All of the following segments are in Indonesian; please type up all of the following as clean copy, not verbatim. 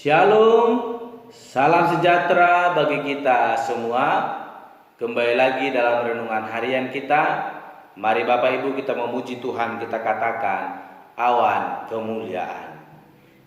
Shalom, salam sejahtera bagi kita semua. Kembali lagi dalam renungan harian kita. Mari Bapak Ibu kita memuji Tuhan, kita katakan awan kemuliaan.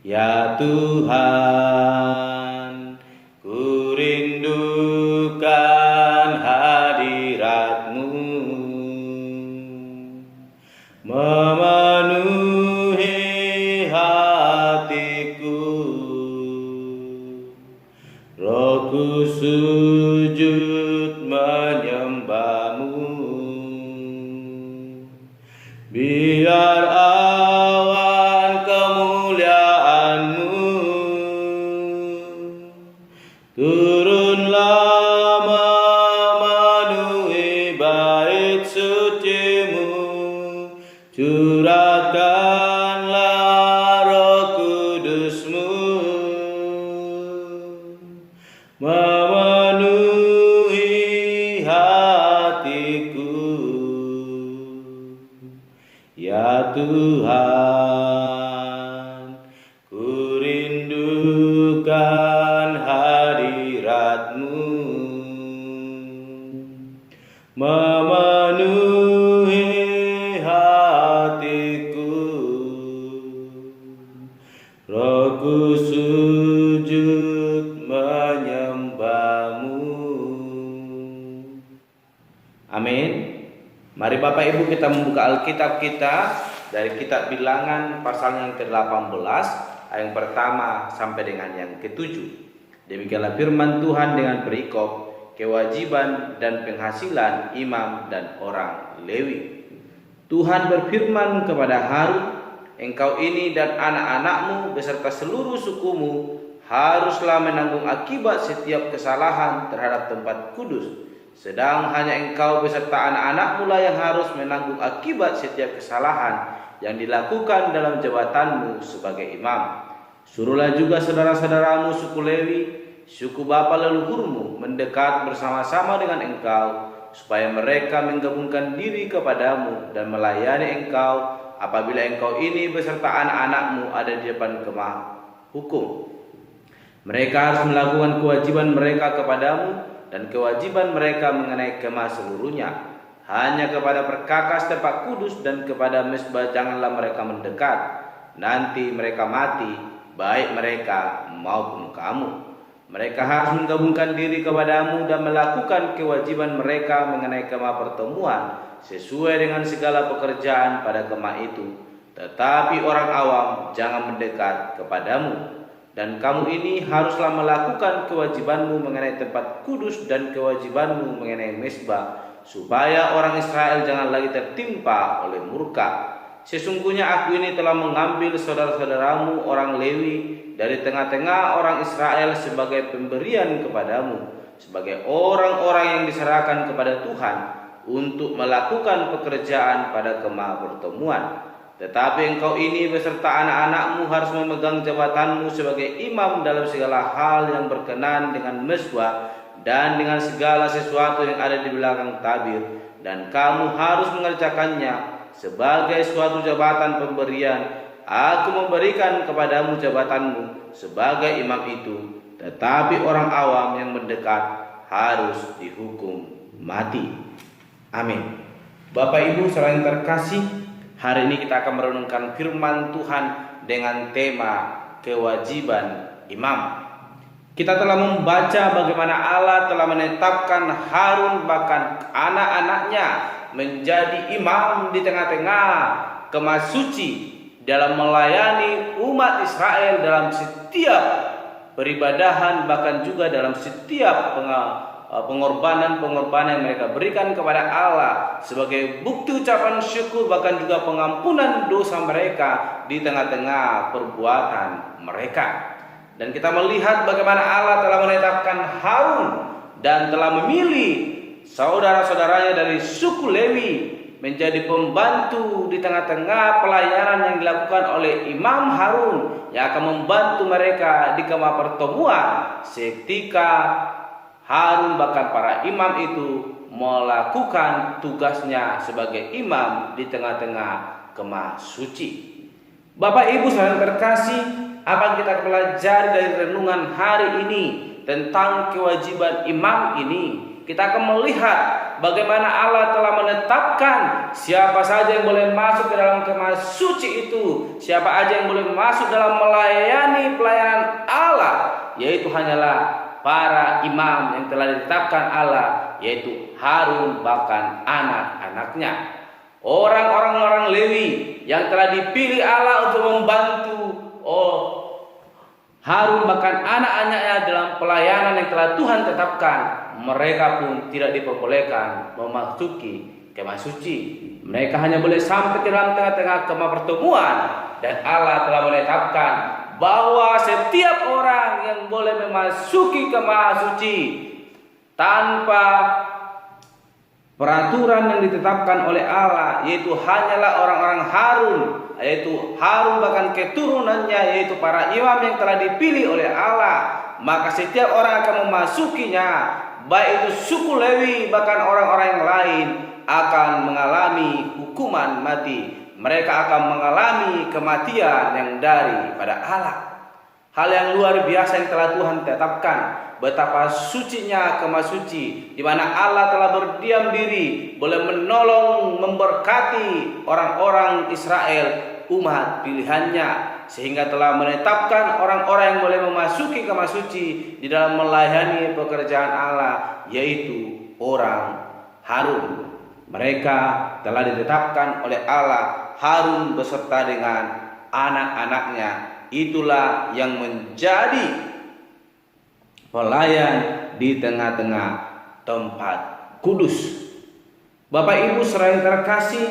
Ya Tuhan, ku rindukan hadirat-Mu, memenuhi hatiku. Rohku sujud menyembah-Mu, biar awan kemuliaan-Mu turunlah memenuhi bait suci-Mu. Curahkanlah Roh Kudus-Mu memenuhi hatiku. Ya Tuhan, ku rindukan hadirat-Mu, memenuhi hatiku. Rohku sujud menyembah-Mu. Amin. Mari Bapak Ibu kita membuka Alkitab kita dari kitab Bilangan pasal yang ke-18 ayat yang pertama sampai dengan yang ke-7. Demikianlah firman Tuhan dengan perikop kewajiban dan penghasilan imam dan orang Lewi. Tuhan berfirman kepada Harun, engkau ini dan anak-anakmu beserta seluruh sukumu haruslah menanggung akibat setiap kesalahan terhadap tempat kudus. Sedang hanya engkau beserta anak-anakmu lah yang harus menanggung akibat setiap kesalahan yang dilakukan dalam jabatanmu sebagai imam. Suruhlah juga saudara-saudaramu suku Lewi, suku bapa leluhurmu mendekat bersama-sama dengan engkau, supaya mereka menggabungkan diri kepadamu dan melayani engkau apabila engkau ini beserta anak-anakmu ada di depan kemah hukum. Mereka harus melakukan kewajiban mereka kepadamu dan kewajiban mereka mengenai kemah seluruhnya. Hanya kepada perkakas tempat kudus dan kepada mezbah janganlah mereka mendekat. Nanti mereka mati, baik mereka maupun kamu. Mereka harus menggabungkan diri kepadamu dan melakukan kewajiban mereka mengenai kemah pertemuan sesuai dengan segala pekerjaan pada kemah itu. Tetapi orang awam jangan mendekat kepadamu. Dan kamu ini haruslah melakukan kewajibanmu mengenai tempat kudus dan kewajibanmu mengenai mezbah, supaya orang Israel jangan lagi tertimpa oleh murka. Sesungguhnya aku ini telah mengambil saudara-saudaramu orang Lewi dari tengah-tengah orang Israel sebagai pemberian kepadamu, sebagai orang-orang yang diserahkan kepada Tuhan untuk melakukan pekerjaan pada kemah pertemuan. Tetapi engkau ini beserta anak-anakmu harus memegang jabatanmu sebagai imam dalam segala hal yang berkenan dengan mezbah dan dengan segala sesuatu yang ada di belakang tabir, dan kamu harus mengerjakannya sebagai suatu jabatan pemberian. Aku memberikan kepadamu jabatanmu sebagai imam itu, tetapi orang awam yang mendekat harus dihukum mati. Amin. Bapak Ibu saudara yang terkasih, hari ini kita akan merenungkan firman Tuhan dengan tema kewajiban imam. Kita telah membaca bagaimana Allah telah menetapkan Harun bahkan anak-anaknya menjadi imam di tengah-tengah kemah suci dalam melayani umat Israel dalam setiap peribadahan, bahkan juga dalam setiap pengorbanan yang mereka berikan kepada Allah sebagai bukti ucapan syukur, bahkan juga pengampunan dosa mereka di tengah-tengah perbuatan mereka. Dan kita melihat bagaimana Allah telah menetapkan Harun dan telah memilih saudara-saudaranya dari suku Lewi menjadi pembantu di tengah-tengah pelayanan yang dilakukan oleh Imam Harun yang akan membantu mereka di kemah pertemuan ketika Harun bahkan para imam itu melakukan tugasnya sebagai imam di tengah-tengah kemah suci. Bapak Ibu saudara terkasih, apa yang kita pelajari dari renungan hari ini tentang kewajiban imam ini, kita akan melihat bagaimana Allah telah menetapkan siapa saja yang boleh masuk ke dalam kemah suci itu, siapa aja yang boleh masuk dalam melayani pelayanan Allah, yaitu hanyalah para imam yang telah ditetapkan Allah, yaitu Harun bahkan anak-anaknya. Orang-orang Lewi yang telah dipilih Allah untuk membantu Harun bahkan anak-anaknya dalam pelayanan yang telah Tuhan tetapkan, mereka pun tidak diperbolehkan memasuki kemah suci. Mereka hanya boleh sampai ke dalam tengah-tengah kemah pertemuan, dan Allah telah menetapkan bahwa setiap orang yang boleh memasuki kemah suci tanpa peraturan yang ditetapkan oleh Allah, yaitu hanyalah orang-orang Harun, yaitu Harun bahkan keturunannya, yaitu para imam yang telah dipilih oleh Allah. Maka setiap orang akan memasukinya, baik itu suku Lewi bahkan orang-orang yang lain, akan mengalami hukuman mati. Mereka akan mengalami kematian yang daripada Allah. Hal yang luar biasa yang telah Tuhan tetapkan, betapa sucinya kemah suci, di mana Allah telah berdiam diri, boleh menolong, memberkati orang-orang Israel, umat pilihannya, sehingga telah menetapkan orang-orang yang boleh memasuki kemah suci di dalam melayani pekerjaan Allah, yaitu orang Harun. Mereka telah ditetapkan oleh Allah, Harun beserta dengan anak-anaknya. Itulah yang menjadi pelayan di tengah-tengah tempat kudus. Bapak Ibu saudara yang terkasih,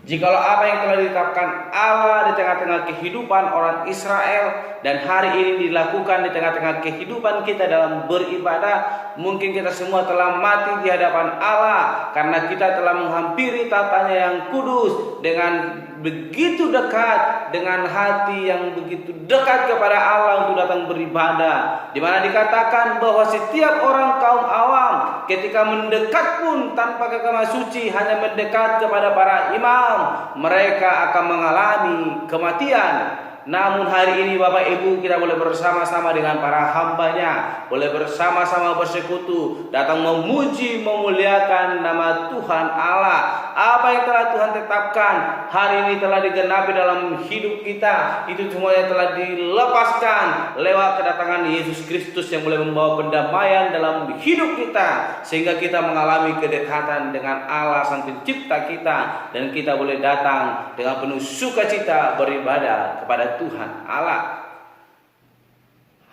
jikalau apa yang telah ditetapkan Allah di tengah-tengah kehidupan orang Israel dan hari ini dilakukan di tengah-tengah kehidupan kita dalam beribadah, mungkin kita semua telah mati di hadapan Allah karena kita telah menghampiri tatanya yang kudus dengan begitu dekat, dengan hati yang begitu dekat kepada Allah untuk datang beribadah, di mana dikatakan bahwa setiap orang kaum awam ketika mendekat pun tanpa ke kemah suci, hanya mendekat kepada para imam, mereka akan mengalami kematian. Namun hari ini Bapak Ibu, kita boleh bersama-sama dengan para hambanya, boleh bersama-sama bersekutu, datang memuji, memuliakan nama Tuhan Allah. Apa yang telah Tuhan tetapkan hari ini telah digenapi dalam hidup kita. Itu semuanya telah dilepaskan lewat kedatangan Yesus Kristus yang boleh membawa pendamaian dalam hidup kita, sehingga kita mengalami kedekatan dengan Allah Sang Pencipta kita, dan kita boleh datang dengan penuh sukacita beribadah kepada Tuhan Allah.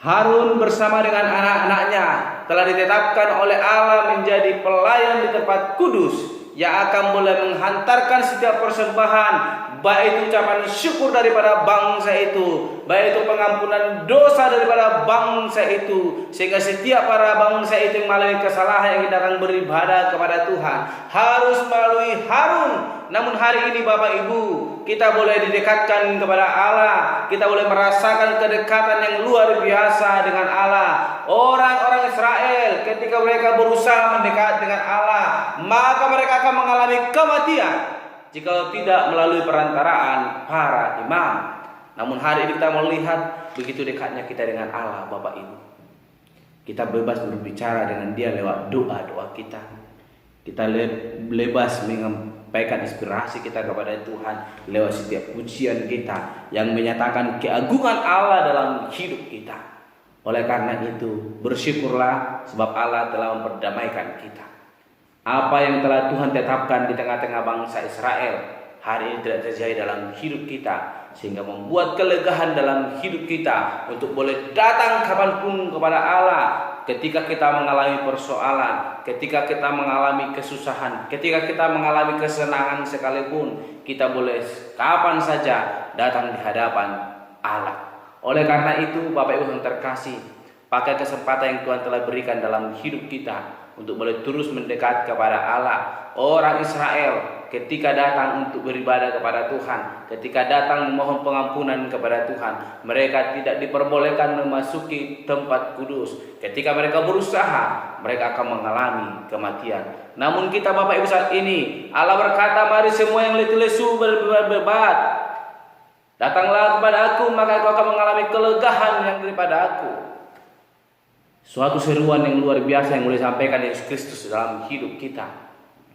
Harun bersama dengan anak-anaknya telah ditetapkan oleh Allah menjadi pelayan di tempat kudus, yang akan boleh menghantarkan setiap persembahan, baik itu ucapan syukur daripada bangsa itu, baik itu pengampunan dosa daripada bangsa itu, sehingga setiap para bangsa itu yang melalui kesalahan yang datang beribadah kepada Tuhan harus melalui Harun. Namun hari ini Bapak Ibu, kita boleh didekatkan kepada Allah, kita boleh merasakan kedekatan yang luar biasa dengan Allah. Orang-orang Israel ketika mereka berusaha mendekat dengan Allah, maka mereka akan mengalami kematian jika tidak melalui perantaraan para imam. Namun hari ini kita melihat begitu dekatnya kita dengan Allah Bapak Ibu. Kita bebas berbicara dengan Dia lewat doa-doa kita. Kita bebas menyampaikan inspirasi kita kepada Tuhan lewat setiap pujian kita yang menyatakan keagungan Allah dalam hidup kita. Oleh karena itu, bersyukurlah sebab Allah telah memperdamaikan kita. Apa yang telah Tuhan tetapkan di tengah-tengah bangsa Israel hari ini tidak terjadi dalam hidup kita, sehingga membuat kelegaan dalam hidup kita untuk boleh datang kapanpun kepada Allah. Ketika kita mengalami persoalan, ketika kita mengalami kesusahan, ketika kita mengalami kesenangan sekalipun, kita boleh kapan saja datang di hadapan Allah. Oleh karena itu Bapak Ibu yang terkasih, pakai kesempatan yang Tuhan telah berikan dalam hidup kita untuk boleh terus mendekat kepada Allah. Orang Israel ketika datang untuk beribadah kepada Tuhan, ketika datang memohon pengampunan kepada Tuhan, mereka tidak diperbolehkan memasuki tempat kudus. Ketika mereka berusaha, mereka akan mengalami kematian. Namun kita Bapak Ibu saat ini, Allah berkata, mari semua yang letih lesu berbat, Datanglah kepada aku, maka kau akan mengalami kelegahan yang daripada aku. Suatu seruan yang luar biasa yang boleh disampaikan Yesus Kristus dalam hidup kita.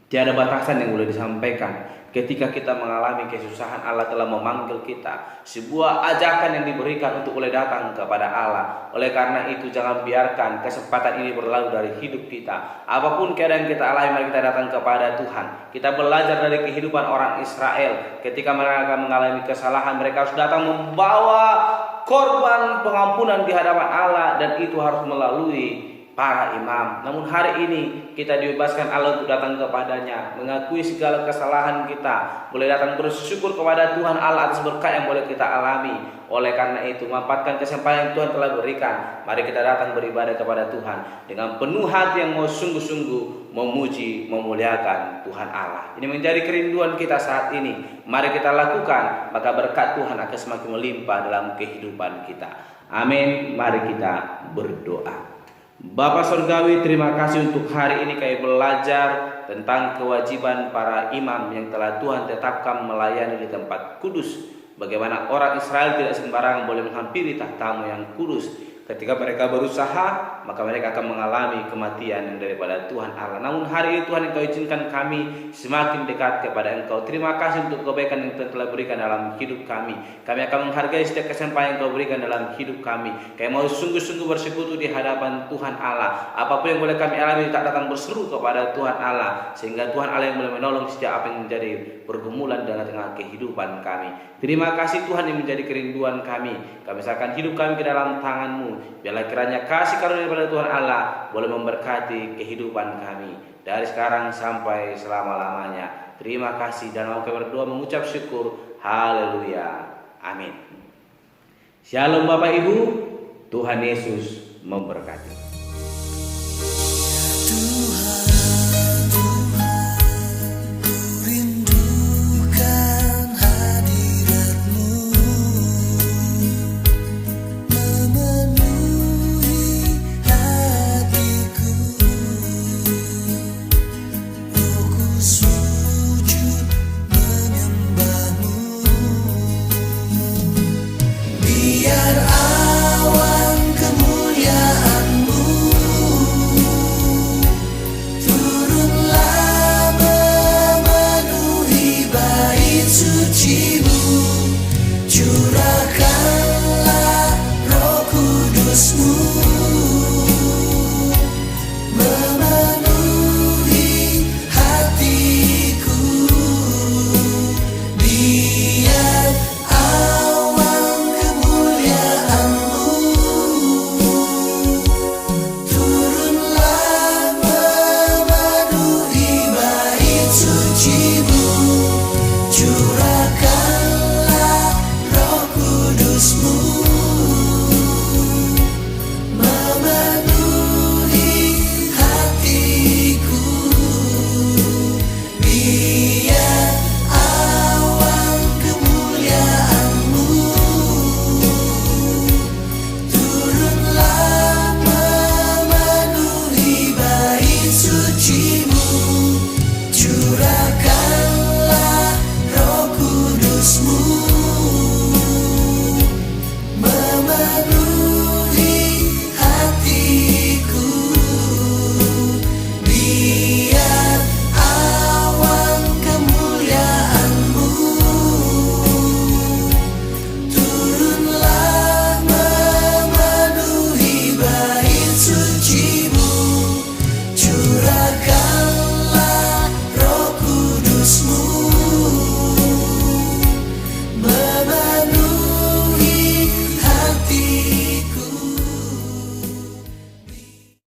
Tiada batasan yang boleh disampaikan. Ketika kita mengalami kesusahan, Allah telah memanggil kita. Sebuah ajakan yang diberikan untuk boleh datang kepada Allah. Oleh karena itu jangan biarkan kesempatan ini berlalu dari hidup kita. Apapun keadaan kita alami, mari kita datang kepada Tuhan. Kita belajar dari kehidupan orang Israel. Ketika mereka mengalami kesalahan, mereka harus datang membawa korban pengampunan di hadapan Allah, dan itu harus melalui para imam. Namun hari ini kita dibebaskan Allah untuk datang kepadanya, mengakui segala kesalahan kita, boleh datang bersyukur kepada Tuhan Allah atas berkat yang boleh kita alami. Oleh karena itu, manfaatkan kesempatan yang Tuhan telah berikan. Mari kita datang beribadah kepada Tuhan dengan penuh hati yang mau sungguh-sungguh memuji, memuliakan Tuhan Allah. Ini menjadi kerinduan kita saat ini. Mari kita lakukan, maka berkat Tuhan akan semakin melimpah dalam kehidupan kita. Amin. Mari kita berdoa. Bapa Surgawi, terima kasih untuk hari ini kami belajar tentang kewajiban para imam yang telah Tuhan tetapkan melayani di tempat kudus. Bagaimana orang Israel tidak sembarangan boleh menghampiri tahtamu yang kudus. Ketika mereka berusaha, maka mereka akan mengalami kematian yang daripada Tuhan Allah. Namun hari ini Tuhan, Engkau izinkan kami semakin dekat kepada Engkau. Terima kasih untuk kebaikan yang Tuhan telah berikan dalam hidup kami. Kami akan menghargai setiap kesempatan yang Engkau berikan dalam hidup kami. Kami mau sungguh-sungguh bersekutu di hadapan Tuhan Allah. Apapun yang boleh kami alami, tak datang berseru kepada Tuhan Allah, sehingga Tuhan Allah yang boleh menolong setiap apa yang menjadi pergumulan dalam tengah kehidupan kami. Terima kasih Tuhan yang menjadi kerinduan kami. Kami serahkan hidup kami ke dalam tangan-Mu. Biarlah kiranya kasih karunia daripada Tuhan Allah boleh memberkati kehidupan kami dari sekarang sampai selama-lamanya. Terima kasih, dan mau kami berdoa mengucap syukur. Haleluya. Amin. Shalom Bapak Ibu. Tuhan Yesus memberkati. Suci